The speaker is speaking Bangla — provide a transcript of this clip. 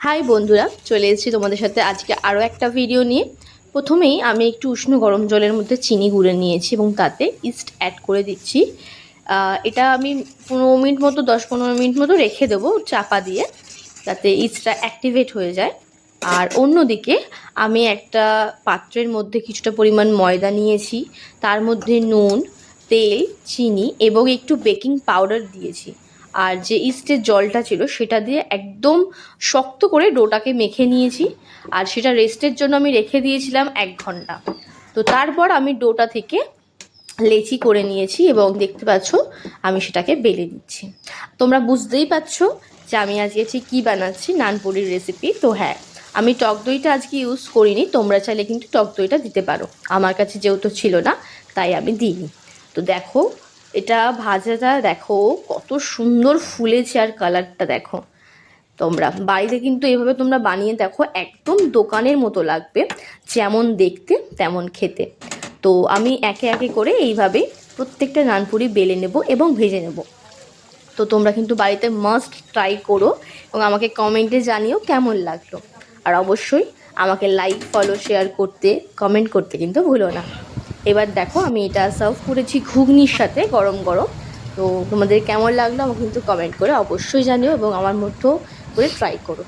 হাই বন্ধুরা, চলে এসেছি তোমাদের সাথে আজকে আরও একটা ভিডিও নিয়ে। প্রথমেই আমি একটু উষ্ণ গরম জলের মধ্যে চিনি গুঁড়ে নিয়েছি এবং তাতে ইস্ট অ্যাড করে দিচ্ছি। এটা আমি 15 মিনিট মতো 10-15 মিনিট মতো রেখে দেবো চাপা দিয়ে, যাতে ইস্টটা অ্যাক্টিভেট হয়ে যায়। আর অন্যদিকে আমি একটা পাত্রের মধ্যে কিছুটা পরিমাণ ময়দা নিয়েছি, তার মধ্যে নুন, তেল, চিনি এবং একটু বেকিং পাউডার দিয়েছি। আর যে ইস্টের জলটা ছিল সেটা দিয়ে একদম শক্ত করে ডোটাকে মেখে নিয়েছি। আর সেটা রেস্টের জন্য আমি রেখে দিয়েছিলাম 1 ঘন্টা। তো তারপর আমি ডোটা থেকে লেচি করে নিয়েছি এবং দেখতে পাচ্ছ আমি সেটাকে বেলে দিচ্ছি। তোমরা বুঝতেই পারছো যে আমি আজকে ঠিক কী বানাচ্ছি, নানপুরির রেসিপি। তো হ্যাঁ, আমি টক দইটা আজকে ইউজ করিনি, তোমরা চাইলে কিন্তু টক দইটা দিতে পারো। আমার কাছে যেহেতু ছিল না তাই আমি দিইনি। তো দেখো, এটা ভাজাটা দেখো কত সুন্দর ফুলেছে, আর কালারটা দেখো। তোমরা বাড়িতে কিন্তু এভাবে তোমরা বানিয়ে দেখো, একদম দোকানের মতো লাগবে, যেমন দেখতে তেমন খেতে। তো আমি একে একে করে এইভাবে প্রত্যেকটা নানপুরি বেলে নেব এবং ভেজে নেব। তো তোমরা কিন্তু বাড়িতে মাস্ট ট্রাই করো এবং আমাকে কমেন্টে জানিও কেমন লাগলো। আর অবশ্যই আমাকে লাইক, ফলো, শেয়ার করতে, কমেন্ট করতে কিন্তু ভুলো না। এবার দেখো আমি এটা সার্ভ করেছি ঘুগনির সাথে গরম গরম। তো তোমাদের কেমন লাগলো আমাকে কিন্তু কমেন্ট করে অবশ্যই জানিও এবং আমার মতো করে ট্রাই করো।